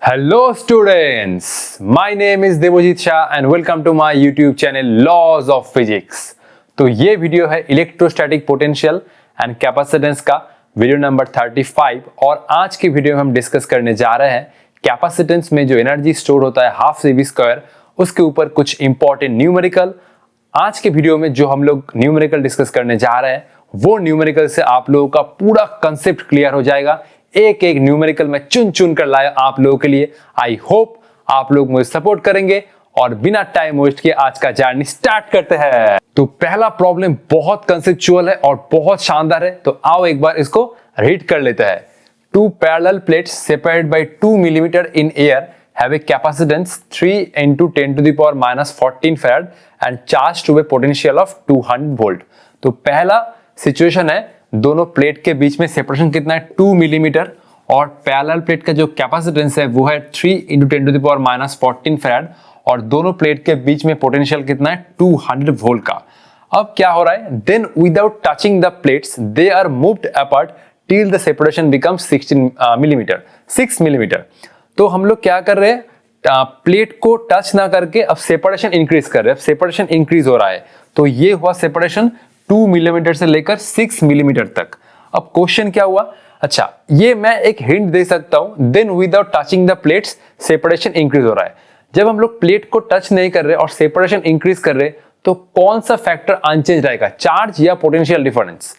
Hello students, my name is Devojit Shah and welcome to my YouTube channel Laws of Physics। तो ये video है electrostatic potential and capacitance का video number 35 और आज की video में हम डिस्कस करने जा रहे हैं कैपेसिटेंस में जो एनर्जी स्टोर होता है हाफ CV स्क्वायर, उसके ऊपर कुछ इंपॉर्टेंट न्यूमेरिकल। आज के वीडियो में जो हम लोग न्यूमेरिकल डिस्कस करने जा रहे हैं वो न्यूमेरिकल से आप लोगों का पूरा कंसेप्ट क्लियर हो जाएगा। एक एक न्यूमेरिकल में चुन चुन कर लाया आप लोगों के लिए। आई होप आप लोग मुझे सपोर्ट करेंगे और बिना टाइम वेस्ट किए आज का जर्नी स्टार्ट करते हैं। तो पहला प्रॉब्लम बहुत कंसेप्चुअल है और बहुत शानदार है, तो आओ एक बार इसको रीड कर लेते हैं। Two parallel plates separated by 2 millimetre in air have a capacitance 3 into 10 to the power minus 14 farad and charged to a potential of 200 volt। तो पहला सिचुएशन है, दोनों प्लेट के बीच में सेपरेशन कितना है 2 मिलीमीटर और पैरेलल प्लेट का जो कैपेसिटेंस है वो है 3 into 10 to the power minus 14 farad और दोनों प्लेट के बीच में पोटेंशियल कितना है 200 वोल्ट का। अब क्या हो रहा है, then without touching the plates they are moved apart till the separation becomes 6 millimetre. तो हम लोग क्या कर रहे हैं, प्लेट को टच ना करके अब सेपरेशन इंक्रीज कर रहे हैं। अब सेपरेशन इंक्रीज हो रहा है, तो ये हुआ सेपरेशन 2 मिलीमीटर से लेकर 6 मिलीमीटर तक। अब क्वेश्चन क्या हुआ, अच्छा ये मैं एक हिंट दे सकता हूं, then without touching the plates separation increase हो रहा है। जब हम लोग प्लेट को टच नहीं कर रहे और सेपरेशन इंक्रीज कर रहे तो कौन सा फैक्टर अनचेंज रहेगा, चार्ज या पोटेंशियल डिफरेंस?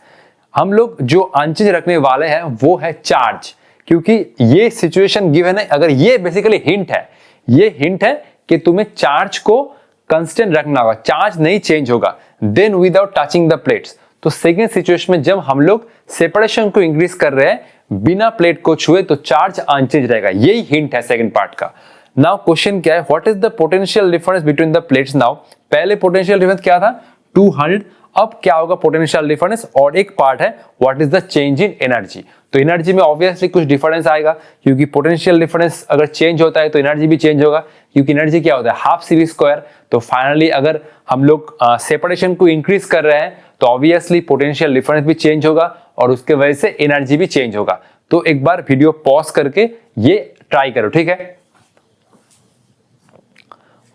हम लोग जो अनचेंज रखने वाले हैं वो है चार्ज, क्योंकि ये सिचुएशन गिवन है। अगर ये बेसिकली हिंट है, ये हिंट है कि तुम्हें चार्ज को कांस्टेंट रखना होगा, चार्ज नहीं चेंज होगा। Then without touching the plates, तो सेकेंड सिचुएशन में जब हम लोग सेपरेशन को इंक्रीज कर रहे हैं बिना प्लेट को छुए तो चार्ज अनचेंज रहेगा। यही हिंट है सेकंड पार्ट का। नाउ क्वेश्चन क्या है, what is the potential difference between the plates? Now पहले पोटेंशियल डिफरेंस क्या था 200, अब क्या होगा पोटेंशियल डिफरेंस, और एक पार्ट है what is the change in energy. तो एनर्जी में ऑब्वियसली कुछ डिफरेंस आएगा, क्योंकि पोटेंशियल डिफरेंस अगर चेंज होता है तो एनर्जी भी चेंज होगा, क्योंकि एनर्जी क्या होता है हाफ CV स्क्वायर। तो फाइनली अगर हम लोग सेपरेशन को इंक्रीज कर रहे हैं तो ऑब्वियसली पोटेंशियल डिफरेंस भी चेंज होगा और उसके वजह से एनर्जी भी चेंज होगा। तो एक बार वीडियो पॉज करके ये ट्राई करो, ठीक है।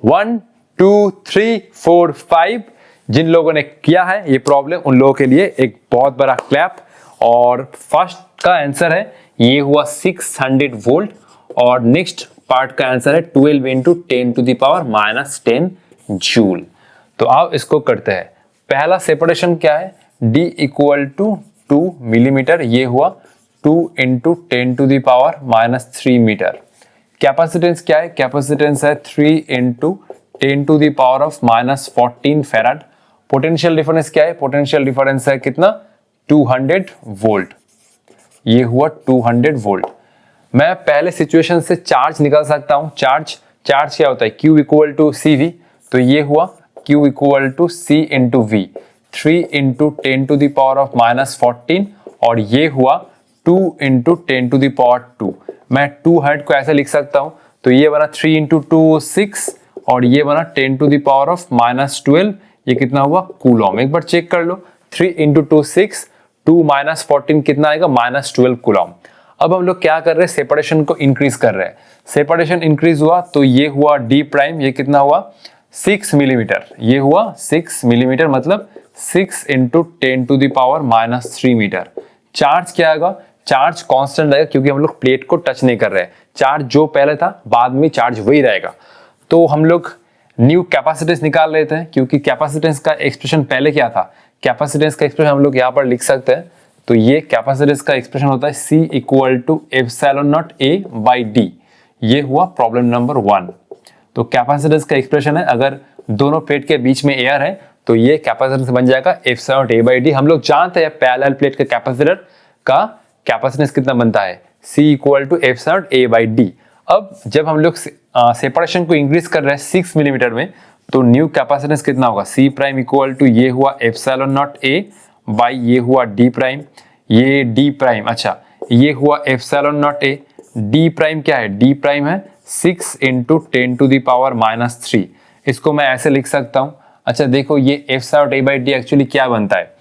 1 2 3 4 5 जिन लोगों ने किया है ये प्रॉब्लम, उन लोगों के लिए एक बहुत बड़ा क्लैप। और फर्स्ट का आंसर है ये हुआ 600 वोल्ट और नेक्स्ट पार्ट का आंसर है 12 into 10 to the power minus 10 joule. तो आओ इसको करते हैं। पहला सेपरेशन क्या है, D इक्वल टू 2 मिलीमीटर, ये हुआ 2 into 10 to the power minus 3 metre. Capacitance क्या है, कैपेसिटेंस है 3 into 10 to the power of minus 14 farad. Potential difference क्या है, पोटेंशियल डिफरेंस है कितना 200 वोल्ट, ये हुआ 200 वोल्ट। मैं पहले सिचुएशन से चार्ज निकाल सकता हूं। चार्ज क्या होता है, Q इक्वल टू CV, तो ये हुआ Q equal to C into V, 3 into 10 to the power of minus 14 और ये हुआ 2 into 10 to the power 2। मैं 200 को ऐसे लिख सकता हूं, तो ये बना 3 into 2 6 और ये बना 10 to the power of minus 12, ये कितना हुआ कूलॉम। एक बार चेक कर लो, 3 into 2 6, 2 minus 14 कितना आएगा minus 12 कूलॉम। अब हम लोग क्या कर रहे हैं, सेपरेशन को इंक्रीज कर रहे हैं। सेपरेशन इंक्रीज हुआ तो ये हुआ D प्राइम, ये कितना हुआ 6 मिलीमीटर, ये हुआ 6 मिलीमीटर मतलब 6 into 10 to the power minus 3 metre. Charge क्या आएगा, चार्ज कांस्टेंट रहेगा, क्योंकि हम लोग प्लेट को टच नहीं कर रहे हैं। चार्ज जो पहले था बाद में चार्ज वही रहेगा। तो हम लोग न्यू कैपेसिटेंस निकाल लेते हैं, क्योंकि कैपेसिटेंस का एक्सप्रेशन पहले क्या था, कैपेसिटेंस का एक्सप्रेशन हम लोग यहाँ पर लिख सकते हैं। तो ये कैपेसिटेंस का एक्सप्रेशन होता है C equal to epsilon naught A by D। ये हुआ प्रॉब्लम नंबर 1। तो कैपेसिटेंस का एक्सप्रेशन है, अगर दोनों प्लेट के बीच में एयर है तो ये कैपेसिटेंस बन जाएगा epsilon naught A by D। हम लोग जानते हैं पैरेलल प्लेट के कैपेसिटर का कैपेसिटेंस कितना बनता है, C equal to epsilon naught A by D। अब जब हम लोग सेपरेशन को इंक्रीज कर रहे हैं 6 मिलीमीटर में, तो न्यू कैपेसिटेंस कितना होगा, C प्राइम इक्वल टू ये हुआ एप्सिलॉन नॉट A बाई ये हुआ D प्राइम, ये D प्राइम, अच्छा ये हुआ epsilon naught A। D prime क्या है, D प्राइम है 6 into 10 to the power minus 3। इसको मैं ऐसे लिख सकता हूं। अच्छा देखो ये epsilon naught A by D actually क्या बनता है,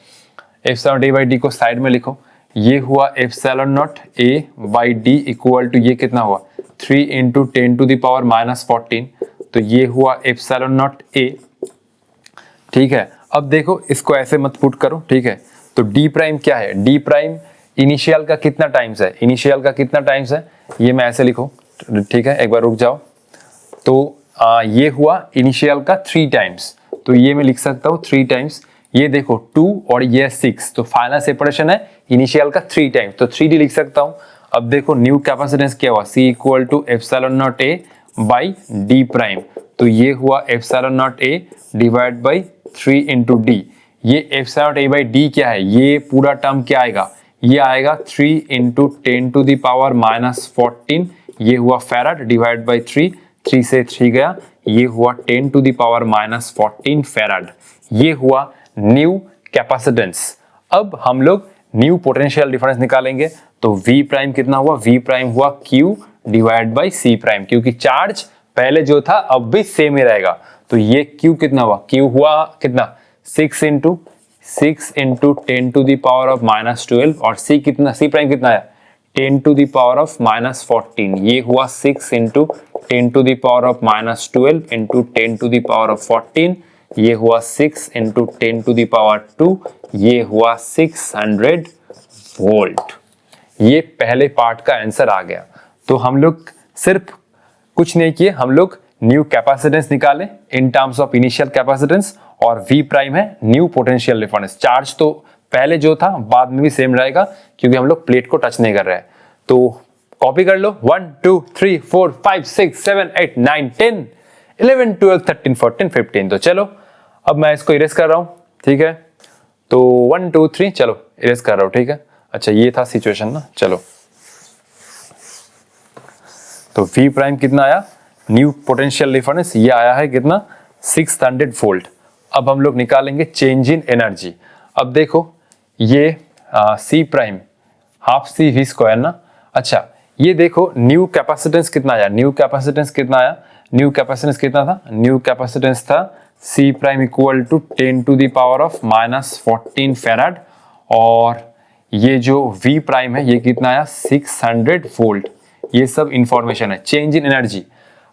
epsilon naught A by D को साइड में लिखो, ये हुआ epsilon naught A by D equal to ये कितना हुआ 3 इंटू 10⁻⁻14। तो ये हुआ एप्सिलॉन नॉट ए। ठीक है, अब देखो इसको ऐसे मत पुट करो। ठीक है, तो डी प्राइम क्या है, डी प्राइम इनिशियल का कितना टाइम्स है, इनिशियल का कितना टाइम्स है, ये मैं ऐसे लिखूं। ठीक है, एक बार रुक जाओ। तो ये हुआ इनिशियल का 3 टाइम्स, तो ये मैं लिख सकता हूँ 3 टाइम्स। ये देखो 2 और ये 6, तो फाइनल सेपरेशन है इनिशियल का 3 टाइम्स, तो 3D लिख सकता हूँ। अब देखो न्यू कैपेसिटेंस क्या हुआ, C equal to epsilon naught A by D prime. तो ये हुआ epsilon naught A divide by 3 into D. ये epsilon naught A by D क्या है, ये पूरा टर्म क्या आएगा, ये आएगा 3 इंटू 10⁻⁻14। ये हुआ फैराड डिवाइड बाई 3, 3 से 3 गया, ये हुआ 10⁻⁻14 फैराड। ये हुआ न्यू कैपेसिटेंस। अब हम लोग न्यू पोटेंशियल डिफरेंस निकालेंगे। तो V प्राइम कितना हुआ, V प्राइम हुआ Q divide by C prime, क्योंकि चार्ज पहले जो था अब भी सेम ही रहेगा। तो ये Q कितना हुआ, Q हुआ कितना 6 इंटू 10⁻⁻12 और C कितना, C प्राइम कितना है 10⁻⁻14। ये हुआ 6 इंटू 10⁻⁻12 इंटू 10⁻14। ये हुआ 6 इंटू 10⁻², ये हुआ 600 वोल्ट। ये पहले पार्ट का आंसर आ गया। तो हम लोग सिर्फ कुछ नहीं किए, हम लोग न्यू कैपेसिटेंस निकाले in terms of initial capacitance, और V प्राइम है न्यू पोटेंशियल डिफरेंस। चार्ज तो पहले जो था बाद में भी सेम रहेगा, क्योंकि हम लोग प्लेट को टच नहीं कर रहे हैं। तो कॉपी कर लो, 1 2 3 4 5 6 7 8 9 10 11 12 13 14 15। तो चलो अब मैं इसको इरेज कर रहा हूं। ठीक है, तो 1 2 3 चलो इरेज कर रहा हूं। ठीक है, अच्छा ये था सिचुएशन ना। चलो तो V प्राइम कितना आया, न्यू पोटेंशियल डिफरेंस ये आया है कितना 600 वोल्ट। अब हम लोग निकालेंगे चेंज इन एनर्जी। अब देखो ये C prime half C V square ना। अच्छा ये देखो न्यू कैपेसिटेंस कितना आया, न्यू कैपेसिटेंस कितना आया, न्यू कैपेसिटेंस कितना था, न्यू कैपेसिटेंस था C prime equal to 10⁻⁻14 farad, और ये जो V प्राइम है ये कितना आया 600 वोल्ट। ये सब इंफॉर्मेशन है। चेंज इन एनर्जी,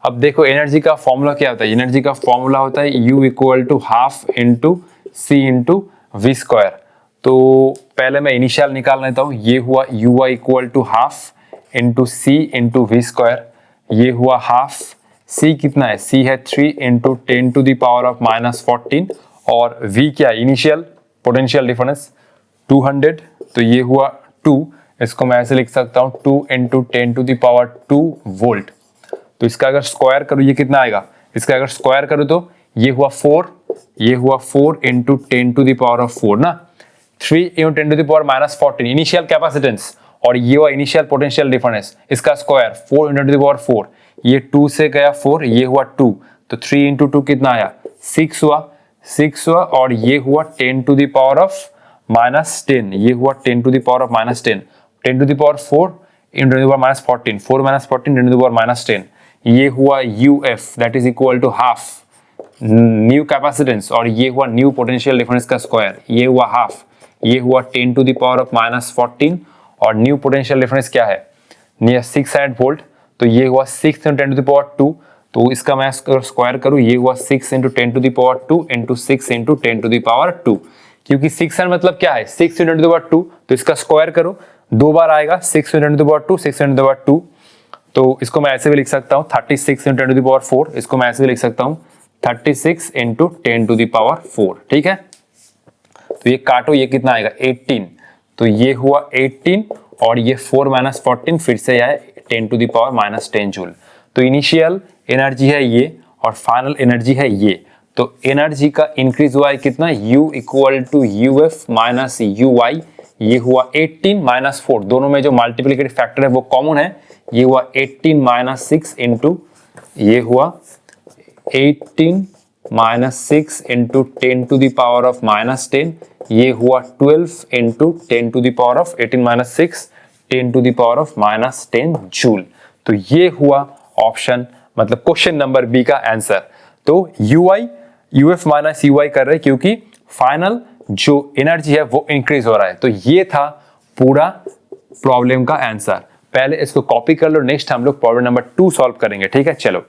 अब देखो एनर्जी का फॉर्मूला क्या होता है, एनर्जी का फॉर्मूला होता है U equal to half into C into V square. तो पहले मैं इनिशियल निकाल लेता हूँ। ये हुआ UI equal to half into C into V square. ये हुआ हाफ, C कितना है, C है 3 इंटू 10⁻⁻14, और V क्या है इनिशियल पोटेंशियल डिफरेंस 200। तो ये हुआ 2, इसको मैं ऐसे लिख सकता हूँ 2 इंटू 10⁻² वोल्ट। तो इसका अगर स्क्वायर करूँ ये कितना आएगा, इसका अगर स्क्वायर करूँ तो ये हुआ 4, ये हुआ 4 इंटू 10⁻⁴ ना, 3 इंटू 10⁻⁻14 इनिशियल कैपेसिटेंस, और ये हुआ इनिशियल पोटेंशियल डिफरेंस, इसका स्क्वायर 4 इंटू 10⁻⁴, ये 2 से गया 4, ये हुआ 2, तो 3 इंटू 2 कितना आया 6 हुआ, 6 हुआ, और ये हुआ 10⁻⁻10, ये हुआ 10⁻⁻10, 10⁴ इंटू 10⁻14, 4 - 14 10⁻10, ये हुआ UF that is equal to half new capacitance, और ये हुआ न्यू पोटेंशियल डिफरेंस का स्क्वायर, ये हुआ हाफ, ये हुआ 10⁻⁻14, और न्यू पोटेंशियल डिफरेंस क्या है नियर 600 वोल्ट। तो ये हुआ 6 इंटू 10⁻², तो इसका मैं स्क्वायर करूं ये हुआ 6 इंटू 10⁻² इंटू 6 इंटू 10⁻², क्योंकि 600 मतलब क्या है 6 इंटू 10⁻², तो इसका स्क्वायर करो 2 बार आएगा 6 इंटू 10⁻², 6 इंटू 10⁻², तो इसको मैं ऐसे भी लिख सकता हूँ 36 इंटू 10⁻4, इसको मैं ऐसे भी लिख सकता हूँ 36 इंटू 10⁻4। ठीक है, तो ये काटो, ये कितना आएगा 18, तो ये हुआ 18, और ये 4 - 14 फिर से आए 10⁻−10 जूल। तो इनिशियल एनर्जी है ये और फाइनल एनर्जी है ये। तो एनर्जी का इंक्रीज हुआ है कितना, U equal to UF minus UI। ये हुआ 18 - 4, दोनों में जो मल्टीप्लिकेटिव फैक्टर है वो कॉमन है। ये हुआ 18 - 6 इंटू, ये हुआ 18 - 6 इंटू 10⁻−10, ये हुआ 12 इंटू 10⁻18 - 6 10⁻−10 जूल। तो ये हुआ ऑप्शन, मतलब क्वेश्चन नंबर बी का आंसर। तो UI UF माइनस UI कर रहे हैं क्योंकि फाइनल जो एनर्जी है वो इंक्रीज हो रहा है। तो ये था पूरा प्रॉब्लम का आंसर। पहले इसको कॉपी कर लो, नेक्स्ट हम लोग प्रॉब्लम नंबर 2 सॉल्व करेंगे, ठीक है। चलो,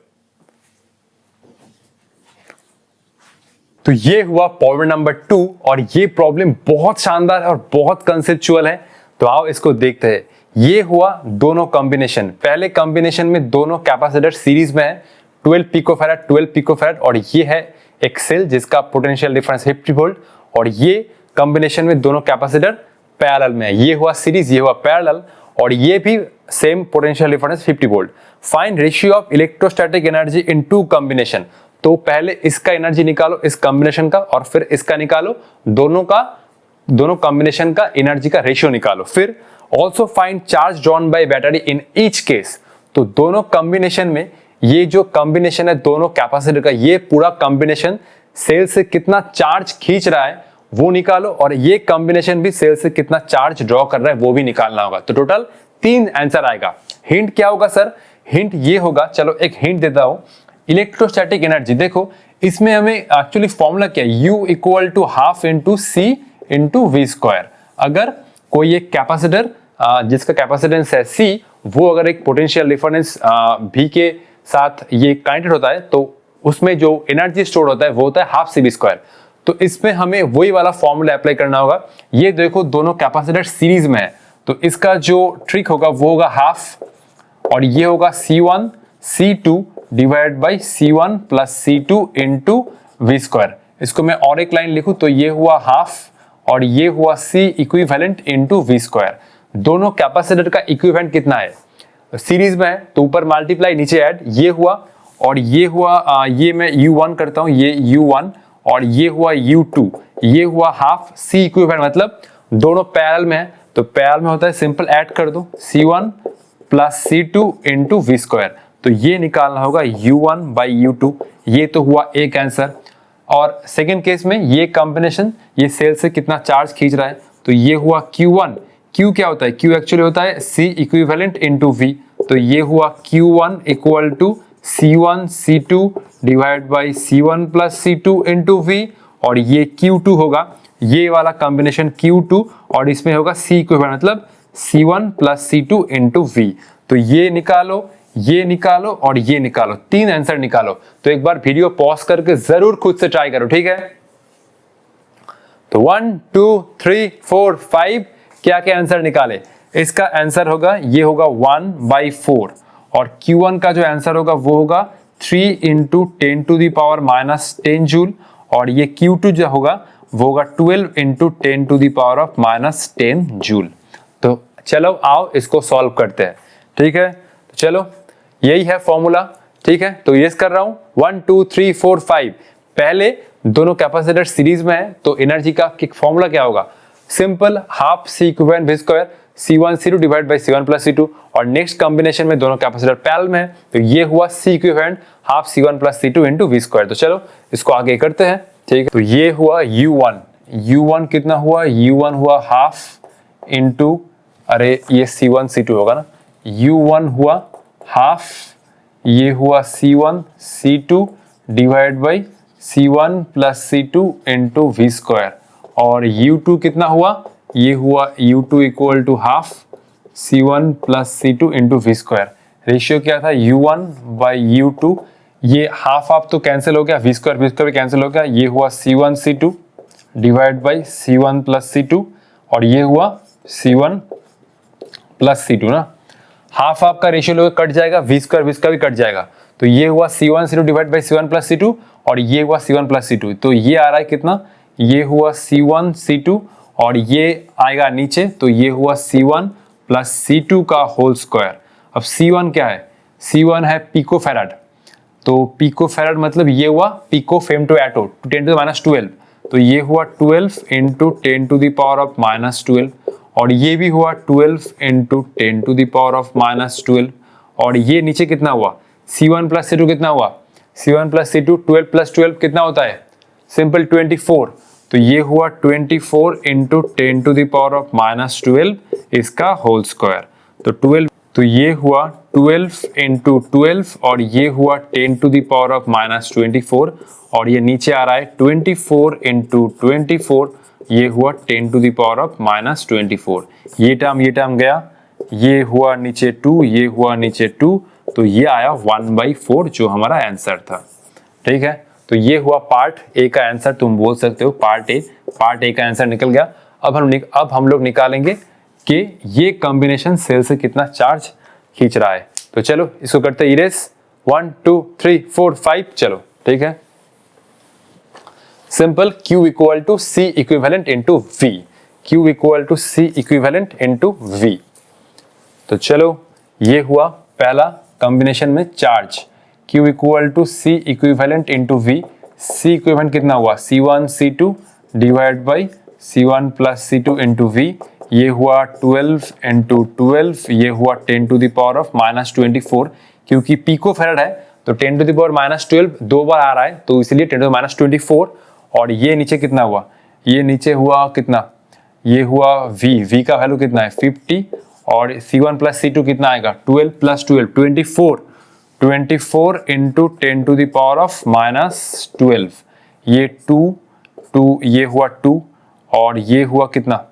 तो ये हुआ प्रॉब्लम नंबर 2 और ये प्रॉब्लम बहुत शानदार है और बहुत कंसेप्चुअल है। तो आओ इसको देखते हैं। ये हुआ दोनों कॉम्बिनेशन। पहले कॉम्बिनेशन में दोनों कैपेसिटर सीरीज में है, 12 पिकोफैराड 12 पिकोफैराड, और ये है एक सेल जिसका पोटेंशियल डिफरेंस 50 वोल्ट, और ये कॉम्बिनेशन में दोनों कैपेसिटर पैरेलल में है। ये हुआ सीरीज, ये हुआ पैरेलल, और ये भी same potential difference 50 volt. Find ratio of electrostatic energy in two combination. तो पहले इसका एनर्जी निकालो इस कॉम्बिनेशन का, और फिर इसका निकालो, दोनों कॉम्बिनेशन का एनर्जी का रेशियो निकालो। फिर also find charge drawn by battery in each case. तो दोनों कॉम्बिनेशन में ये जो कॉम्बिनेशन है दोनों कैपेसिटर का, ये पूरा कॉम्बिनेशन सेल से कितना चार्ज खींच रहा है वो निकालो, और ये कॉम्बिनेशन भी सेल से कितना चार्ज ड्रॉ कर रहा है वो भी निकालना होगा। तो टोटल 3 आंसर आएगा। हिंट क्या होगा सर? हिंट ये होगा, चलो एक हिंट देता हूं। इलेक्ट्रोस्टैटिक एनर्जी, देखो इसमें हमें एक्चुअली फॉर्मूला क्या है, U equal to half into C into V square. अगर कोई एक कैपेसिटर जिसका कैपेसिटेंस है C, वो अगर एक पोटेंशियल डिफरेंस V के साथ ये कनेक्टेड होता है तो उसमें जो एनर्जी स्टोर होता है वो होता है हाफ C V स्क्वायर। तो इसमें हमें वही वाला फॉर्मूला अप्लाई करना होगा। ये देखो दोनों कैपेसिटर सीरीज में है, तो इसका जो ट्रिक होगा वो होगा हाफ, और ये होगा C1 C2 divide by C1 plus C2 into V square. इसको मैं और एक लाइन लिखूं तो ये हुआ हाफ और ये हुआ C equivalent into V square. दोनों कैपेसिटर का इक्विवेलेंट कितना है? सीरीज में है तो ऊपर मल्टीप्लाई नीचे ऐड, ये हुआ और ये हुआ, ये मैं U1 करता हूं, ये U1 और ये हुआ U2, ये हुआ हाफ। C इक्विवेलेंट मतलब दोनों पैरेलल में है, तो पैरेलल में होता है सिंपल ऐड कर दो C1 plus C2 into V square. तो ये निकालना होगा U1 बाई U2। ये तो हुआ एक आंसर। और सेकेंड केस में ये कॉम्बिनेशन, ये सेल से कितना चार्ज खींच रहा है, तो ये हुआ Q1। Q क्या होता है? Q एक्चुअली होता है C इक्विवेलेंट इंटू V। तो ये हुआ Q1 equal to C1 C2 divide by C1 plus C2 into V, और ये Q2 होगा, ये वाला कॉम्बिनेशन Q2, और इसमें होगा C इक्विवेलेंट मतलब C1 plus C2 into V। तो ये निकालो, ये निकालो और ये निकालो, 3 आंसर निकालो। तो एक बार वीडियो पॉज करके जरूर खुद से ट्राई करो, ठीक है। तो 1 2 3 4 5 क्या क्या आंसर निकाले? इसका आंसर होगा, ये होगा 1/4, और Q1 का जो आंसर होगा वो होगा 3 into 10 to the power minus 10 joule, और ये Q2 जो होगा वो होगा 12 into 10 to the power of minus 10 joule. तो चलो आओ इसको सॉल्व करते हैं, ठीक है। तो चलो यही है फॉर्मूला, ठीक है। तो यस कर रहा हूं 1 2 3 4 5। पहले दोनों कैपेसिटर सीरीज में है तो एनर्जी का फॉर्मूला क्या होगा? Simple half C equivalent V square C1 C2 divide by C1 plus C2, और नेक्स्ट कॉम्बिनेशन में दोनों कैपेसिटर पैरेलल में है तो ये हुआ C equivalent half C1 plus C2 into V square. तो चलो इसको आगे करते हैं, ठीक है। तो ये हुआ U1 कितना हुआ? U1 हुआ हाफ इंटू, अरे ये C1 C2 होगा ना, U1 हुआ हाफ, ये हुआ C1 C2 divide by C1 plus C2 into V square, और U2 कितना हुआ? ये हुआ U2 equal to half C1 plus C2 into V square. Ratio क्या था? U1 by U2। ये हाफ हाफ तो कैंसिल हो गया, V स्क्वायर भी कैंसिल हो गया। ये हुआ C1 C2 divide by C1 plus C2, और ये हुआ C1 प्लस C2 ना। हाफ हाफ का रेशियो लोग कट जाएगा, V स्क्वायर भी कट जाएगा। तो ये हुआ C1 C2 divide by C1 plus C2, और ये हुआ C1 प्लस C2। तो ये आ रहा है कितना? ये हुआ C1 C2, और ये आएगा नीचे तो ये हुआ C1 प्लस C2 का होल स्क्वायर। अब C1 क्या है? C1 है पिको फैराड, तो पिको फैराड मतलब ये हुआ pico femto atto 10 to minus 12। तो ये हुआ 12 into 10 to the power of minus 12, और ये भी हुआ 12 into 10 to the power of minus 12, और ये नीचे कितना हुआ? C1 प्लस C2 कितना हुआ? C1 प्लस C2 12 प्लस 12 कितना होता है? सिंपल 24। तो ये हुआ 24 into 10 to the power of minus 12 इसका होल स्क्वायर। तो 12, तो ये हुआ 12 इंटू 12, और ये हुआ 10 to the power of minus 24, और ये नीचे आ रहा है 24 इंटू 24 ये हुआ 10 टू द पावर ऑफ -24। ये टर्म गया, ये हुआ नीचे 2, ये हुआ नीचे 2, तो ये आया 1/4 जो हमारा आंसर था। ठीक है, तो ये हुआ पार्ट ए का आंसर, तुम बोल सकते हो पार्ट ए का आंसर निकल गया। अब हम लोग निकालेंगे कि ये कॉम्बिनेशन सेल से कितना चार्ज खींच रहा है। तो चलो इसको करते इरेज, 1 2 3 4 5, चलो ठीक है। Simple, Q equal to C equivalent into V, Q equal to C equivalent into V। तो चलो ये हुआ पहला कॉम्बिनेशन में charge, Q equal to C equivalent into V। C equivalent कितना हुआ, C1 C2 divide by C1 plus C2 into V। ये हुआ 12 इंटू 12, ये हुआ 10 टू द पावर ऑफ -24। क्योंकि पिको फैराड है तो 10 टू द पावर -12 दो बार आ रहा है, तो इसलिए 10 टू द -24। और ये नीचे कितना हुआ, ये नीचे हुआ कितना, ये हुआ V का वैल्यू कितना है 50, और C1 प्लस C2 कितना आएगा 12 plus 12 24 into 10 to the power of -12। ये 2 ये हुआ 2, और ये हुआ कितना,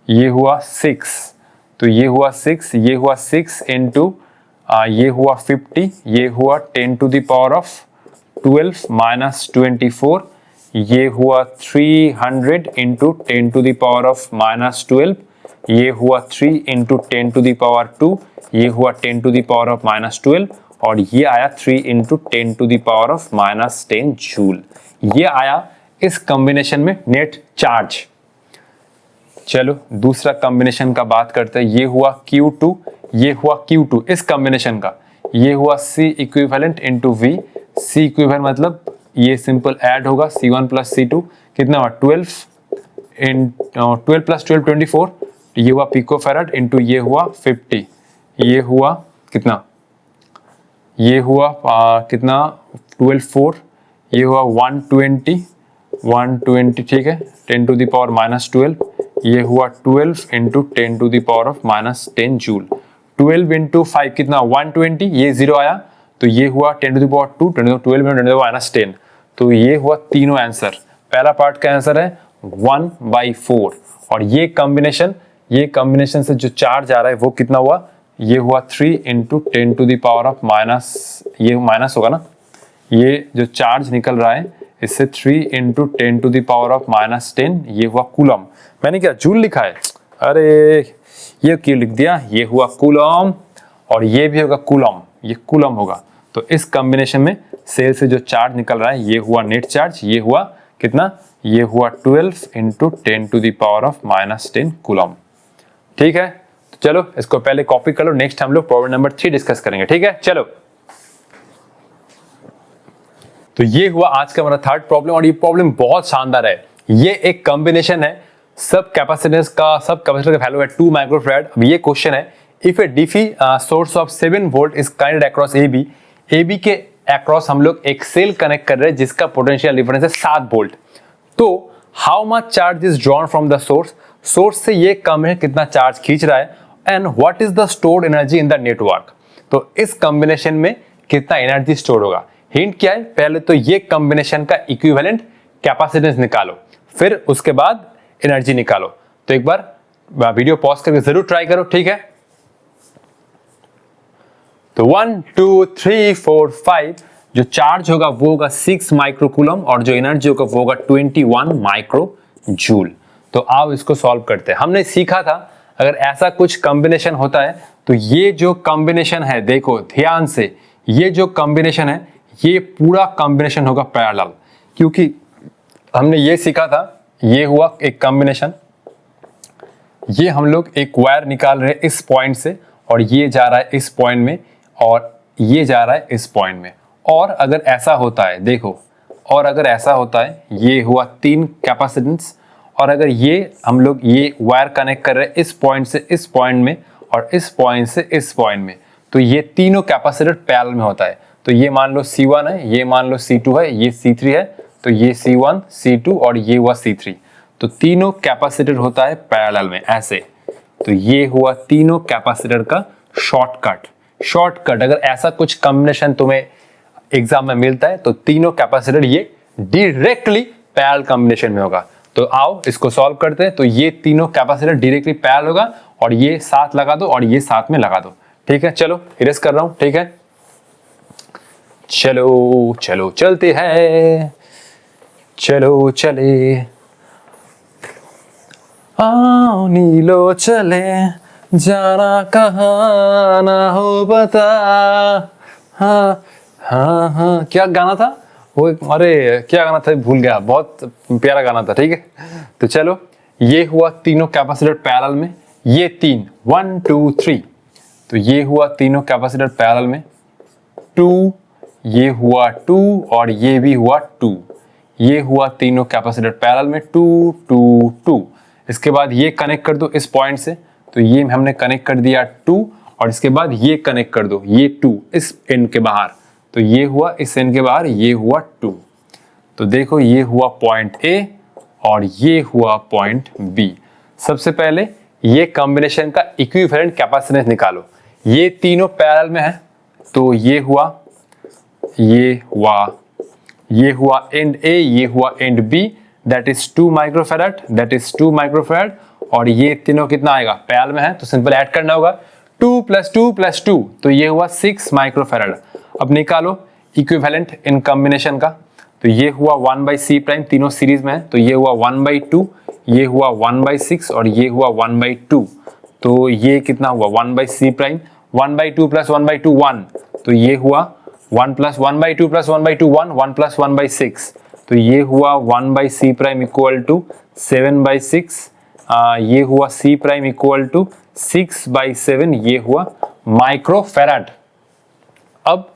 ये हुआ 6, तो ये हुआ 6, ये हुआ 6 इंटू ये हुआ 50, ये हुआ 10 टू द पावर ऑफ 12 -24, ये हुआ 300 into 10 to the power of -12, ये हुआ 3 इंटू 10 टू द पावर 2, ये हुआ 10 टू द पावर ऑफ -12, और ये आया 3 into 10 to the power of -10 joule. ये आया इस कॉम्बिनेशन में नेट चार्ज। चलो दूसरा कॉम्बिनेशन का बात करते हैं। ये हुआ Q2, ये हुआ Q2 इस कॉम्बिनेशन का, ये हुआ C equivalent into V। C equivalent मतलब ये सिंपल ऐड होगा, C1 प्लस C2 कितना हुआ 12 प्लस 12 24, ये हुआ पिको फैराड इंटू ये हुआ 50, ये हुआ कितना, ये हुआ कितना 12 4, ये हुआ 120 ठीक है, 10 टू द पावर -12, ये हुआ 12 into 10 to the power of -10 joule. 12 into 5 कितना 120, ये 0 आया, तो ये हुआ 10 to the power 2, 12 into 10 to the power -10। तो ये हुआ तीनों आंसर। पहला पार्ट का आंसर है 1/4, और ये कॉम्बिनेशन से जो चार्ज आ रहा है वो कितना हुआ, ये हुआ 3 into 10 to the power of ये माइनस होगा ना, ये जो चार्ज निकल रहा है इससे 3 into 10 to the power of -10, ये हुआ कूलम। मैंने क्या जूल लिखा है, अरे ये क्यों लिख दिया, ये हुआ कूलम, और ये भी होगा कूलम, ये कूलम होगा। तो इस कॉम्बिनेशन में सेल से जो चार्ज निकल रहा है ये हुआ नेट चार्ज, ये हुआ कितना, ये हुआ 12 into 10 to the power of -10 coulomb. ठीक है, तो चलो इसको पहले कॉपी कर लो, नेक्स्ट हम लोग प्रॉब्लम नंबर 3 डिस्कस करेंगे। ठीक है, चलो। तो ये हुआ आज का हमारा थर्ड प्रॉब्लम, और ये प्रॉब्लम बहुत शानदार है। ये एक कॉम्बिनेशन है, सब कैपेसिटेंस का, सब कैपेसिटर का वैल्यू है 2 माइक्रोफैराड। अब ये क्वेश्चन है, if A DC source of 7 volt is connected across AB के अक्रॉस हम लोग एक सेल कनेक्ट कर रहे हैं जिसका पोटेंशियल डिफरेंस है 7 वोल्ट। तो how much charge is drawn from the source से ये कॉम्बिनेशन कितना चार्ज खींच रहा है, and what is the stored energy in the network. तो इस कॉम्बिनेशन में कितना एनर्जी स्टोर होगा। हिंट क्या है, पहले तो ये कॉम्बिनेशन का इक्विवेलेंट कैपेसिटेंस निकालो, फिर उसके बाद एनर्जी निकालो। तो एक बार वीडियो पॉज करके जरूर ट्राई करो, ठीक है। तो 1 2 3 4 5 जो चार्ज होगा वो होगा 6 माइक्रोकूलम, और जो एनर्जी होगा वो होगा 21 माइक्रो जूल। तो आओ इसको सॉल्व करते हैं। हमने सीखा था अगर ऐसा कुछ कॉम्बिनेशन होता है तो ये जो कॉम्बिनेशन है, देखो ध्यान से, ये जो कॉम्बिनेशन है ये पूरा कॉम्बिनेशन होगा पैरेलल, क्योंकि हमने ये सीखा था, ये हुआ एक कॉम्बिनेशन, ये हम लोग एक वायर निकाल रहे हैं इस पॉइंट से, और ये जा रहा है इस पॉइंट में, और ये जा रहा है इस पॉइंट में। और अगर ऐसा होता है, देखो, और अगर ऐसा होता है, ये हुआ 3 कैपेसिटेंस, और अगर ये हम लोग ये वायर कनेक्ट कर रहे हैं इस पॉइंट से इस पॉइंट में, और इस पॉइंट से इस पॉइंट में, तो ये तीनों कैपेसिटर पैरेलल में होता है। तो ये मान लो C1 है, ये मान लो C2 है, ये C3 है, तो ये C1 C2 और ये हुआ C3। तो तीनों कैपेसिटर होता है पैरेलल में ऐसे। तो ये हुआ तीनों कैपेसिटर का शॉर्टकट। अगर ऐसा कुछ कॉम्बिनेशन तुम्हें एग्जाम में मिलता है तो तीनों कैपेसिटर ये डायरेक्टली पैरेलल कॉम्बिनेशन में होगा। तो आओ इसको सॉल्व करते हैं। तो ये तीनों कैपेसिटर डायरेक्टली पैरेलल होगा और ये साथ लगा दो और ये साथ में लगा दो। ठीक है, चलो इरेज कर रहा हूं। ठीक है, चलो चलो चलते हैं, चलो चले आओ नीलो चले, जाना कहाँ ना हो बता। हाँ हाँ हाँ, क्या गाना था वो? अरे क्या गाना था, भूल गया। बहुत प्यारा गाना था। ठीक है, तो चलो ये हुआ तीनों कैपेसिटर पैरेलल में। ये तीन 1 2 3, तो ये हुआ तीनों कैपेसिटर पैरेलल में। 2, ये हुआ 2 और ये भी हुआ 2। ये हुआ तीनों कैपेसिटर पैरेलल में 2 2 2। इसके बाद ये कनेक्ट कर दो इस पॉइंट से, तो ये हमने कनेक्ट कर दिया 2 और इसके बाद ये कनेक्ट कर दो ये 2 इस एंड के बाहर, तो ये हुआ इस एंड के बाहर, ये हुआ 2। तो देखो ये हुआ पॉइंट ए और ये हुआ पॉइंट बी। सबसे पहले ये कॉम्बिनेशन का इक्विवेलेंट कैपेसिटेंस निकालो। ये तीनों पैरेलल में है, तो ये हुआ ये हुआ एंड ए, ये हुआ end B, that is 2 microfarad, that is 2 microfarad. और ये तीनों कितना आएगा, पैरेलल में है तो सिंपल ऐड करना होगा 2 + 2 + 2, तो ये हुआ 6 माइक्रोफैराड। अब निकालो इक्विवेलेंट इन कॉम्बिनेशन का, तो ये हुआ 1/c प्राइम, तीनों सीरीज में है, तो ये हुआ 1/2, ये हुआ 1/6 और ये हुआ 1/2। तो ये कितना हुआ 1/c प्राइम, 1/2 + 1/2 1, तो ये हुआ 1 + 1/2 + 1/2 1, 1 + 1/6, तो ये हुआ 1/c प्राइम इक्वल टू 7/6। ये हुआ c प्राइम इक्वल टू 6/7, ये हुआ माइक्रोफैराड। अब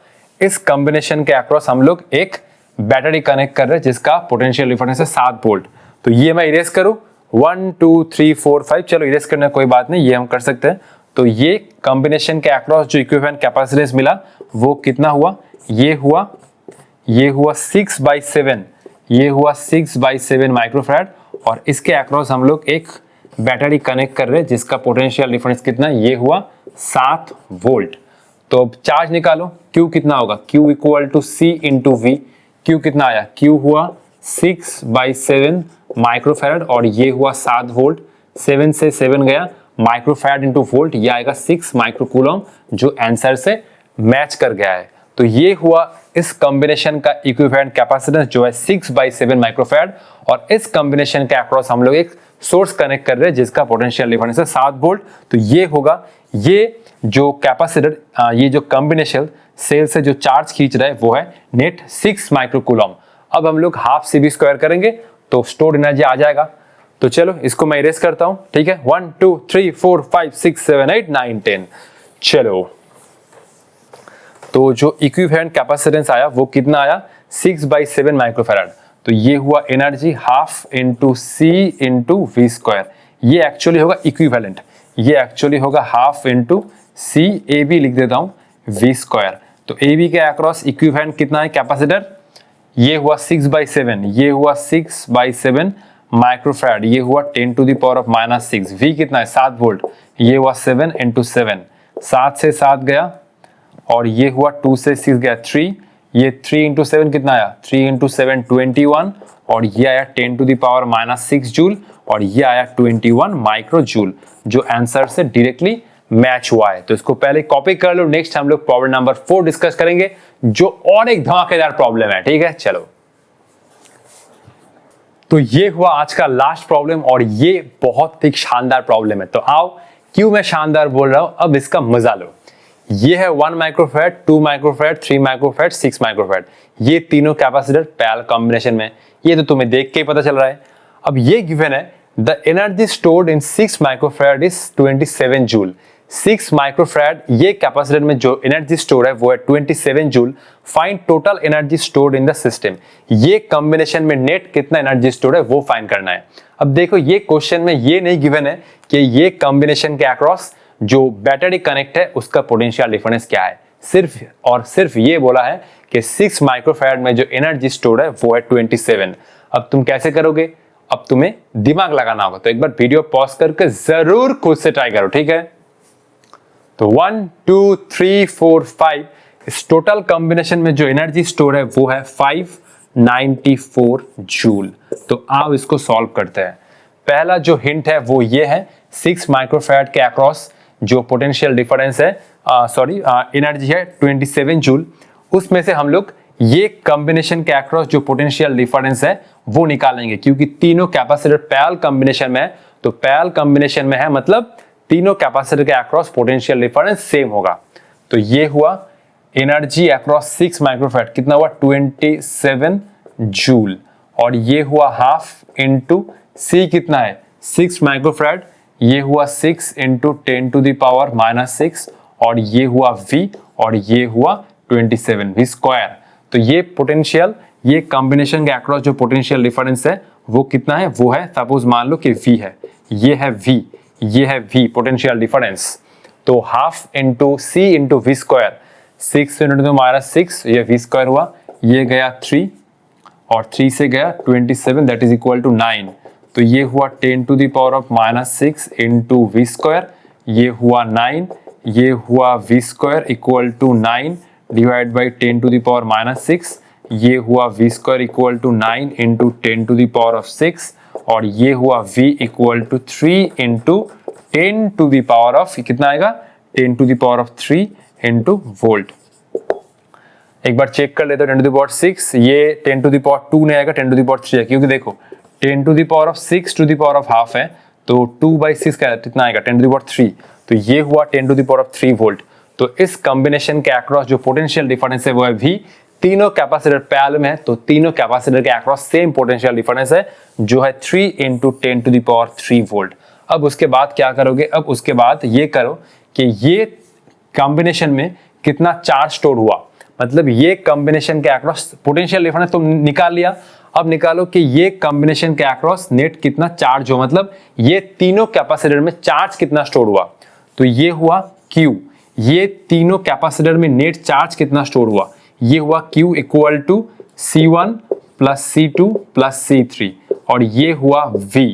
इस कॉम्बिनेशन के अक्रॉस हम लोग एक बैटरी कनेक्ट कर रहे हैं जिसका पोटेंशियल डिफरेंस है 7 वोल्ट। तो ये मैं इरेज करूं 1 2 3 4 5, चलो इरेज करने कोई बात नहीं, ये हम कर सकते हैं। तो ये कॉम्बिनेशन के अक्रॉस जो इक्विवेलेंट कैपेसिटेंस मिला वो कितना हुआ, ये हुआ 6/7, ये हुआ 6/7 माइक्रोफैराड। और इसके अक्रॉस हम लोग एक बैटरी कनेक्ट कर रहे हैं जिसका पोटेंशियल डिफरेंस कितना, ये हुआ 7 वोल्ट। तो अब चार्ज निकालो, Q कितना होगा, Q equal to C into V। Q कितना आया, Q हुआ 6/7 माइक्रोफैराड और ये हुआ 7 वोल्ट। 7 से 7 गया, माइक्रोफैराड इंटू वोल्ट, ये आएगा 6 माइक्रोकूलम, जो आंसर से मैच कर गया है। तो ये हुआ इस कॉम्बिनेशन का इक्विवेलेंट कैपेसिटेंस जो है 6/7 माइक्रोफैराड। और इस कॉम्बिनेशन के अक्रॉस हम लोग एक सोर्स कनेक्ट कर रहे हैं जिसका पोटेंशियल डिफरेंस है 7 वोल्ट। तो ये होगा, ये जो कैपेसिटर, ये जो कॉम्बिनेशन सेल से जो चार्ज खींच रहा है वो है नेट 6 माइक्रोकूलम। अब हम लोग हाफ CB² करेंगे तो स्टोर्ड एनर्जी आ जाएगा। तो चलो इसको मैं इरेज करता हूं। ठीक है, 1 2 3 4 5 6 7 8 9 10। चलो, तो जो इक्विवेलेंट कैपेसिटेंस आया वो कितना आया, 6/7 माइक्रोफैराड। तो ये हुआ energy half into C into V²। ये एक्चुअली होगा इक्विवेलेंट, ये एक्चुअली होगा हाफ इंटू C, AB लिख देता हूं V²। तो AB के अक्रॉस इक्विवेलेंट कितना है कैपेसिटर, ये हुआ 6/7, ये हुआ 6/7 माइक्रोफैराड, ये हुआ 10⁻⁻⁻⁶। V कितना है 7 वोल्ट, ये हुआ 7 इंटू 7, 7 से 7 गया और ये हुआ 2 से 6 गया 3, ये 3 इंटू 7 कितना आया, 3 इंटू 7 21 और ये आया 10⁻⁻⁶ जूल और ये आया 21 माइक्रो जूल, जो आंसर से डायरेक्टली मैच हुआ है। तो इसको पहले कॉपी कर लो। नेक्स्ट हम लोग प्रॉब्लम नंबर 4 डिस्कस करेंगे जो और एक धमाकेदार प्रॉब्लम है। ठीक है, चलो, तो ये हुआ आज का लास्ट प्रॉब्लम और ये बहुत ही शानदार प्रॉब्लम है। तो आओ, क्यों मैं शानदार बोल रहा हूं, अब इसका मजा लो। ये है 1 माइक्रोफैराड, 2 माइक्रोफैराड, 3 माइक्रोफैराड, 6 माइक्रोफैराड, ये तीनों कैपेसिटर पैरेलल कॉम्बिनेशन में। ये तो तुम्हें देख के ही पता चल रहा है। अब ये गिवन है, the energy stored in 6 microfarad is 27 joule. 6 microfarad ये कैपेसिटर में जो एनर्जी स्टोर है वो है 27 joule. Find total energy stored in the system. ये कॉम्बिनेशन में नेट कितना एनर्जी स्टोर है वो फाइंड करना है। अब देखो, ये क्वेश्चन में ये नहीं गिवन है कि ये कॉम्बिनेशन के अक्रॉस जो बैटरी कनेक्ट है उसका पोटेंशियल डिफरेंस क्या है। सिर्फ और सिर्फ ये बोला है कि 6 माइक्रोफैराड में जो एनर्जी स्टोर है वो है 27। अब तुम कैसे करोगे, अब तुम्हें दिमाग लगाना होगा। तो एक बार वीडियो पॉज करके जरूर खुद से ट्राई करो। ठीक है, तो 1 2 3 4 5 इस टोटल कॉम्बिनेशन में जो एनर्जी स्टोर है वो है 594 जूल। तो आओ इसको सॉल्व करते हैं। पहला जो हिंट है वो ये है, 6 माइक्रोफैराड के अक्रॉस जो पोटेंशियल डिफरेंस है, एनर्जी है 27 जूल, उसमें से हम लोग ये कॉम्बिनेशन के अक्रॉस जो पोटेंशियल डिफरेंस है वो निकालेंगे, क्योंकि तीनों कैपेसिटर पैरेलल कॉम्बिनेशन में है। तो पैरेलल कॉम्बिनेशन में है मतलब तीनों कैपेसिटर के अक्रॉस पोटेंशियल डिफरेंस सेम होगा। तो ये हुआ एनर्जी अक्रॉस 6 माइक्रोफैराड, कितना हुआ 27 जूल, और ये हुआ हाफ इंटू सी कितना है 6 माइक्रोफैराड, ये हुआ 6 इंटू 10 टू द पावर -6, और ये हुआ V, और ये हुआ 27 V स्क्वायर। तो ये पोटेंशियल, ये कॉम्बिनेशन के अक्रॉस जो पोटेंशियल डिफरेंस है वो कितना है, वो है सपोज मान लो कि V है, ये है V, ये है V पोटेंशियल डिफरेंस। तो half into C into V square, 6 into -6, ये V स्क्वायर हुआ, ये गया 3 और 3 से गया 27, दैट इज इक्वल टू 9। तो ये हुआ 10 to the power of -6 into V square, ये हुआ 9, ये हुआ V square equal to 9 divide by 10 to the power -6, ये हुआ V square equal to 9 into 10 to the power of 6, और ये हुआ V equal to 3 into 10 to the power of कितना आएगा 10 to the power of 3 into volt. एक बार check कर लेते हो 10 टू द पावर 6, ये 10 टू द पावर 2 नहीं आएगा, 10 टू द पावर 3 है, क्योंकि देखो 10 to the power of 6 to the power of half है, तो 2/6 का कितना आएगा 10 टू द पावर 3, तो ये हुआ 10 to the power of 3 volt. तो इस कॉम्बिनेशन के अक्रॉस जो पोटेंशियल डिफरेंस है वो है V, तीनों कैपेसिटर पैरेलल में है, तो तीनों कैपेसिटर के अक्रॉस सेम पोटेंशियल डिफरेंस है जो है 3 into 10 to the power 3 volt. अब उसके बाद क्या करोगे, अब उसके बाद ये करो कि ये कॉम्बिनेशन में कितना चार्ज स्टोर हुआ, मतलब ये कॉम्बिनेशन के अक्रॉस पोटेंशियल डिफरेंस तुम निकाल लिया, अब निकालो कि ये कॉम्बिनेशन के अक्रॉस नेट कितना चार्ज हो, मतलब ये तीनों कैपेसिटर में चार्ज कितना स्टोर हुआ। तो ये हुआ Q, ये तीनों कैपेसिटर में नेट चार्ज कितना स्टोर हुआ, ये हुआ Q equal to C1 plus C2 plus C3, और ये हुआ V।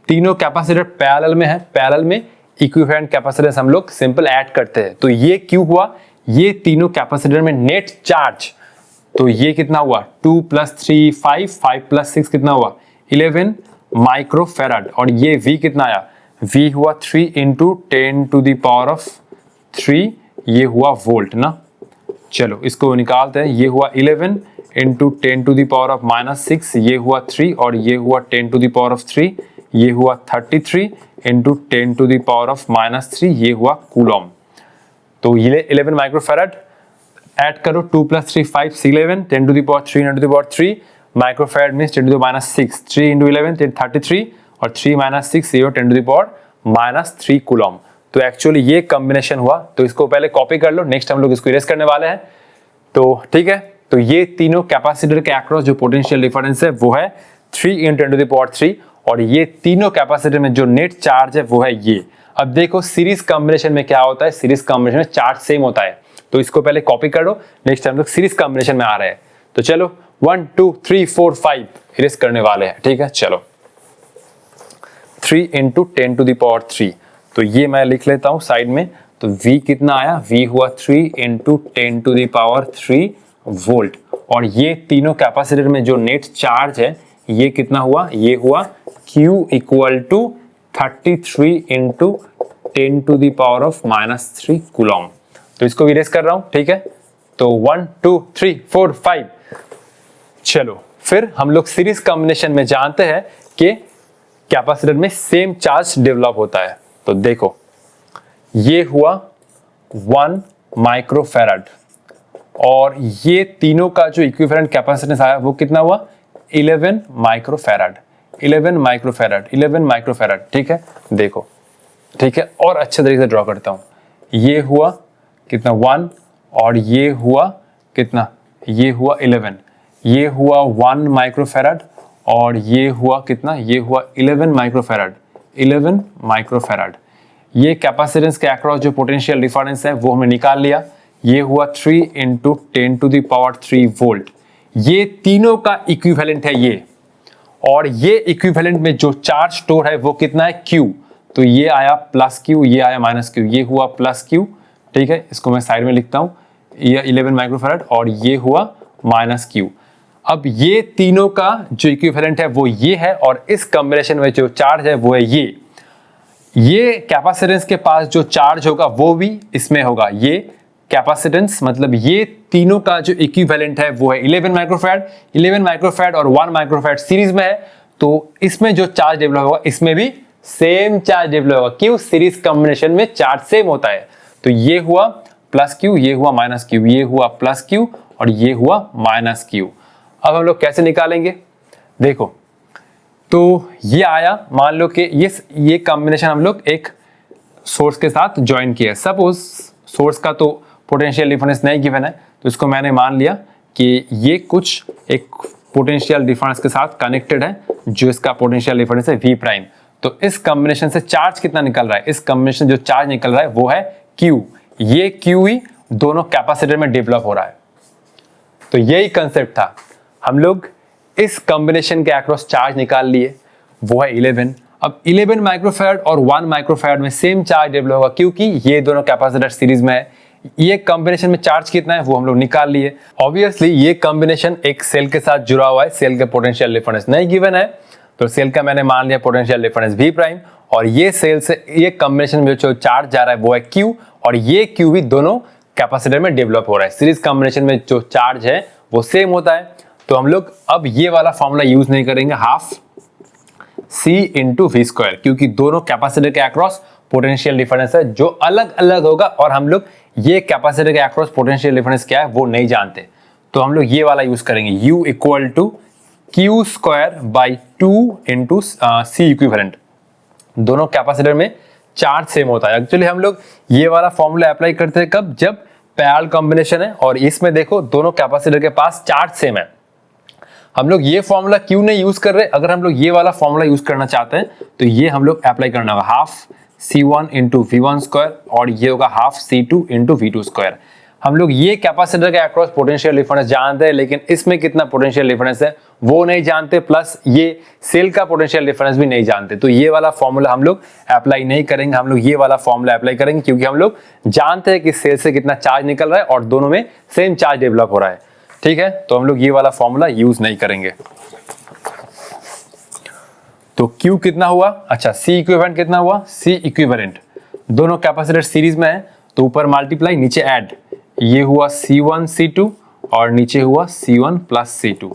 तीनों कैपेसिटर पैरेलल में है, पैरेलल में इक्विवेलेंट कैपेसिटेंस हम लोग सिंपल ऐड करते हैं, तो ये Q हुआ, ये तीनों कैपेसिटर में नेट चार्ज, तो ये कितना हुआ 2 प्लस 3 5, 5 प्लस 6 कितना हुआ 11 माइक्रोफैराड, और ये V कितना आया, V हुआ 3 into 10 to the power of 3, ये हुआ वोल्ट ना। चलो इसको निकालते हैं, ये हुआ 11 into 10 to the power of -6, ये हुआ 3, और ये हुआ 10 टू द पावर ऑफ 3, ये हुआ 33 into 10 to the power of -3, ये हुआ कूलम। तो ये 11 माइक्रोफैराड ऐड करो, 2 plus 3 5 11, 10 to the power 3 into the power 3 microfarad means 10 to the -6, 3 into 11 33, और 3 - 6 0, 10 टू द पावर -3 कूलम। तो एक्चुअली ये कॉम्बिनेशन हुआ, तो इसको पहले कॉपी कर लो, नेक्स्ट हम लोग इसको इरेज करने वाले हैं। तो ठीक है, तो ये तीनों कैपेसिटर के अक्रॉस जो पोटेंशियल डिफरेंस है वो है 3 इंटू 10 टू द पावर 3, और ये तीनों कैपेसिटर में जो नेट चार्ज है वो है ये। अब देखो सीरीज कॉम्बिनेशन में क्या होता है, सीरीज कॉम्बिनेशन में चार्ज सेम होता है, तो इसको पहले कॉपी कर लो, नेक्स्ट हम लोग सीरीज कॉम्बिनेशन में आ रहे हैं। तो चलो 1 2 3 4 5 इरेज करने वाले हैं, ठीक है। चलो 3 इंटू 10 टू द पावर 3, तो ये मैं लिख लेता हूं साइड में। तो V कितना आया, V हुआ 3 into 10 to the power 3 volt, और ये तीनों कैपेसिटर में जो नेट चार्ज है ये कितना हुआ, ये हुआ Q equal to 33 into 10 to the power of -3 coulomb. तो इसको इरेज कर रहा हूं, ठीक है। तो 1 2 3 4 5। चलो फिर हम लोग सीरीज कॉम्बिनेशन में जानते हैं कि कैपेसिटर में सेम चार्ज डेवलप होता है। तो देखो ये हुआ 1 माइक्रोफैराड, और ये तीनों का जो इक्विवेलेंट कैपेसिटेंस आया वो कितना हुआ 11 माइक्रोफैराड, 11 माइक्रोफैराड, 11 माइक्रोफैराड, ठीक है। देखो ठीक है, और अच्छे तरीके से ड्रॉ करता हूं, ये हुआ कितना 1, और ये हुआ कितना, ये हुआ 11, ये हुआ 1 माइक्रोफैराड, और ये हुआ कितना, ये हुआ 11 माइक्रोफैराड, 11 माइक्रोफैराड। ये कैपेसिटेंस के अक्रॉस जो पोटेंशियल डिफरेंस है वो हमने निकाल लिया, ये हुआ 3 into 10 to the power 3 volt. ये तीनों का इक्विवेलेंट है ये, और ये इक्विवेलेंट में जो चार्ज स्टोर है वो कितना है Q, तो ये आया प्लस Q, ये आया माइनस Q, ये हुआ प्लस Q, ठीक है। इसको मैं साइड में लिखता हूं, ये 11 माइक्रोफैराड और ये हुआ माइनस Q। अब ये तीनों का जो इक्विवेलेंट है वो ये है, और इस कॉम्बिनेशन में जो चार्ज है वो है ये कैपेसिटेंस के पास जो चार्ज होगा वो भी इसमें होगा। ये कैपेसिटेंस मतलब ये तीनों का जो इक्विवेलेंट है वो है 11 माइक्रोफैराड। 11 माइक्रोफैराड और 1 माइक्रोफैराड सीरीज में है, तो इसमें जो चार्ज डेवलप होगा इसमें भी सेम चार्ज डेवलप होगा। क्यों? सीरीज कॉम्बिनेशन में चार्ज सेम होता है। तो ये हुआ प्लस क्यू, ये हुआ माइनस क्यू, ये हुआ प्लस क्यू और ये हुआ माइनस क्यू। अब हम लोग कैसे निकालेंगे? देखो, तो ये आया, मान लो कि ये कॉम्बिनेशन हम लोग एक सोर्स के साथ ज्वाइन किया। सपोज सोर्स का तो पोटेंशियल डिफरेंस नहीं गिवन है, तो इसको मैंने मान लिया कि ये कुछ एक पोटेंशियल डिफरेंस के साथ कनेक्टेड है, जो इसका पोटेंशियल डिफरेंस है वी प्राइम। तो इस कॉम्बिनेशन से चार्ज कितना निकल रहा है? इस कॉम्बिनेशन जो चार्ज निकल रहा है वो है क्यू। ये क्यू ही दोनों कैपेसिटर में डेवलप हो रहा है। तो यही कंसेप्ट था, हम लोग इस कॉम्बिनेशन के अक्रॉस चार्ज निकाल लिए, वो है 11। अब 11 माइक्रोफैराड और 1 माइक्रोफैराड में सेम चार्ज डेवलप होगा, क्योंकि ये दोनों कैपेसिटर सीरीज में है। ये कॉम्बिनेशन में चार्ज कितना है वो हम लोग निकाल लिए। ऑब्वियसली ये कॉम्बिनेशन एक सेल के साथ जुड़ा हुआ है, सेल के पोटेंशियल डिफरेंस नहीं गिवन है, तो सेल का मैंने मान लिया पोटेंशियल डिफरेंस वी प्राइम, और ये सेल से ये कॉम्बिनेशन में जो चार्ज जा रहा है वो है क्यू, और ये क्यू भी दोनों कैपेसिटर में डेवलप हो रहा है। सीरीज कॉम्बिनेशन में जो चार्ज है वो सेम होता है। तो हम लोग अब ये वाला फॉर्मूला यूज नहीं करेंगे, half C into V square, क्योंकि दोनों कैपेसिटर के अक्रॉस पोटेंशियल डिफरेंस है जो अलग अलग होगा, और हम लोग ये कैपेसिटर के अक्रॉस पोटेंशियल डिफरेंस क्या है वो नहीं जानते। तो हम लोग ये वाला यूज करेंगे, U equal to Q square by 2 into C equivalent. दोनों कैपेसिटर में चार्ज सेम होता है। एक्चुअली हम लोग ये वाला फॉर्मूला अप्लाई करते हैं कब? जब पैरेलल कॉम्बिनेशन है और इसमें देखो दोनों कैपेसिटर के पास चार्ज सेम है। हम लोग ये फॉर्मूला क्यों नहीं यूज कर रहे? अगर हम लोग ये वाला फॉर्मूला यूज करना चाहते हैं तो ये हम लोग अप्लाई करना होगा, half C1 into V1 square, और ये होगा half C2 into V2 square. हम लोग ये कैपेसिटर के अक्रॉस पोटेंशियल डिफरेंस जानते हैं, लेकिन इसमें कितना पोटेंशियल डिफरेंस है वो नहीं जानते, प्लस ये सेल का पोटेंशियल डिफरेंस भी नहीं जानते। तो ये वाला फॉर्मूला हम लोग अप्लाई नहीं करेंगे, हम लोग ये वाला फॉर्मूला अप्लाई करेंगे, क्योंकि हम लोग जानते हैं कि सेल से कितना चार्ज निकल रहा है और दोनों में सेम चार्ज डेवलप हो रहा है। ठीक है, तो हम लोग ये वाला फॉर्मूला यूज नहीं करेंगे। तो Q कितना हुआ? अच्छा, C इक्विवेलेंट कितना हुआ? C इक्विवेलेंट दोनों कैपेसिटर सीरीज में है, तो ऊपर मल्टीप्लाई नीचे ऐड, ये हुआ C1 C2 और नीचे हुआ C1 plus C2।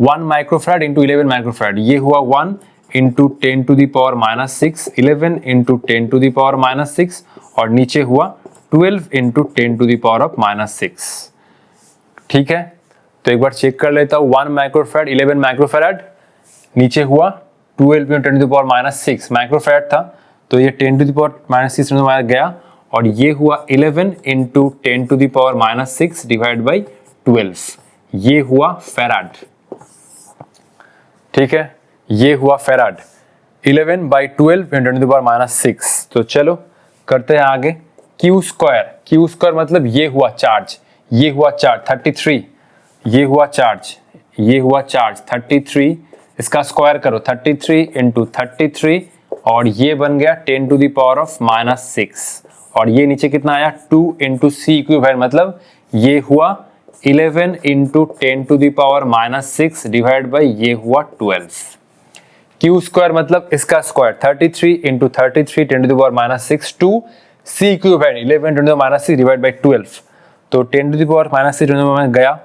1 microfarad into 11 microfarad, ये हुआ 1 into 10 to the power minus 6, 11 into 10 to the power minus 6, और नीचे हुआ 12 into 10 to the power of minus 6। ठीक है, तो एक बार चेक कर लेता हूँ। 1 माइक्रोफैराड 11 माइक्रोफैराड, नीचे हुआ 12 into 10 to the power minus 6 microfarad था, तो ये 10 टू द पावर माइनस 6 में गया, और ये हुआ 11 into 10 to the power minus 6 divide by 12, ये हुआ फैराड। ठीक है, ये हुआ farad. 11 by 12 into 10 to the power minus 6। तो चलो करते हैं आगे। क्यू स्क्वायर मतलब ये हुआ चार्ज, ये हुआ चार्ज 33, ये हुआ चार्ज, ये हुआ चार्ज 33, इसका स्क्वायर करो 33 इंटू 33, और ये बन गया 10 to the power of minus 6, और ये नीचे कितना आया 2 इंटू सी इक्विवेलेंट, मतलब ये हुआ 11 into 10 to the power minus 6 divide by ये हुआ 12। क्यू स्क्वायर मतलब इसका square 33 into 33 10 to the power minus 6 to C equivalent 11 10 to the minus 6 divide by 12, तो 10 टू द पावर माइनस 6 में गया,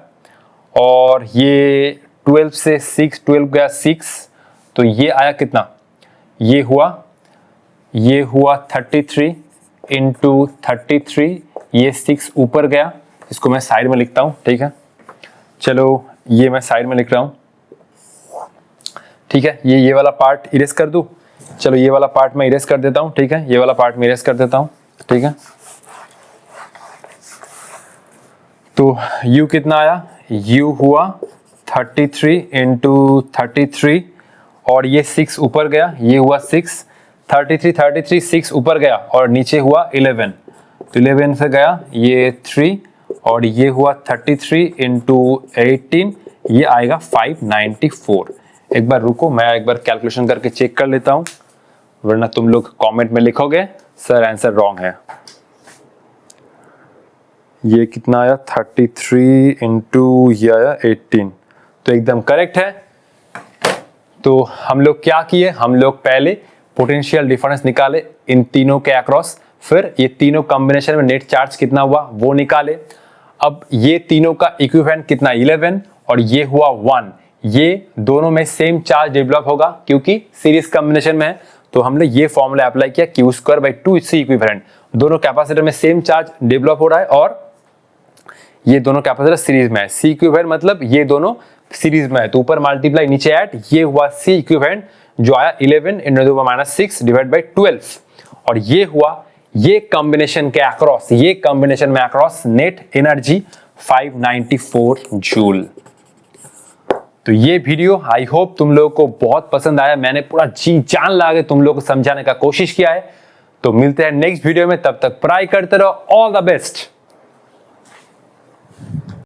और ये 12 से 6 12 गया 6, तो ये आया कितना? ये हुआ 33 इंटू 33, ये 6 ऊपर गया, इसको मैं साइड में लिखता हूँ। ठीक है, चलो ये मैं साइड में लिख रहा हूँ। ठीक है, ये वाला पार्ट इरेज कर दूँ, चलो ये वाला पार्ट मैं इरेज कर देता हूँ। ठीक है, ये वाला पार्ट मैं इरेज कर देता हूँ। ठीक है, तो U कितना आया? U हुआ 33 इंटू 33, और ये 6 ऊपर गया, ये हुआ 6, 33 6 ऊपर गया, और नीचे हुआ 11, तो 11 से गया ये 3, और ये हुआ 33 इंटू 18, ये आएगा 594। एक बार रुको, मैं एक बार कैलकुलेशन करके चेक कर लेता हूँ, वरना तुम लोग कमेंट में लिखोगे सर आंसर रॉन्ग है। ये कितना आया? 33 इंटू ये आया 18, तो एकदम करेक्ट है। तो हम लोग क्या किए, हम लोग पहले पोटेंशियल डिफरेंस निकाले इन तीनों के अक्रॉस, फिर ये तीनों कॉम्बिनेशन में नेट चार्ज कितना हुआ वो निकाले। अब ये तीनों का इक्विवेलेंट कितना 11 और ये हुआ 1, ये दोनों में सेम चार्ज डेवलप होगा क्योंकि सीरीज कॉम्बिनेशन में है। तो हमने ये फॉर्मूला अप्लाई किया Q²/2 सी इक्विवेलेंट, दोनों कैपेसिटर में सेम चार्ज डेवलप हो रहा है और ये दोनों कैपेसिटर सीरीज में है। सी इक्विवेलेंट मतलब ये दोनों सीरीज में है, तो ऊपर मल्टीप्लाई नीचे ऐड, ये हुआ सी इक्विवेलेंट जो आया 11 × 6 / 12 और ये हुआ ये कॉम्बिनेशन के अक्रॉस, ये कॉम्बिनेशन में अक्रॉस नेट एनर्जी 594 जूल। तो ये वीडियो आई होप तुम लोगों को बहुत पसंद आया, मैंने पूरा जी जान लगा के तुम लोगों को समझाने का कोशिश किया है। तो मिलते हैं नेक्स्ट वीडियो में, तब तक पढ़ाई करते रहो। All the best.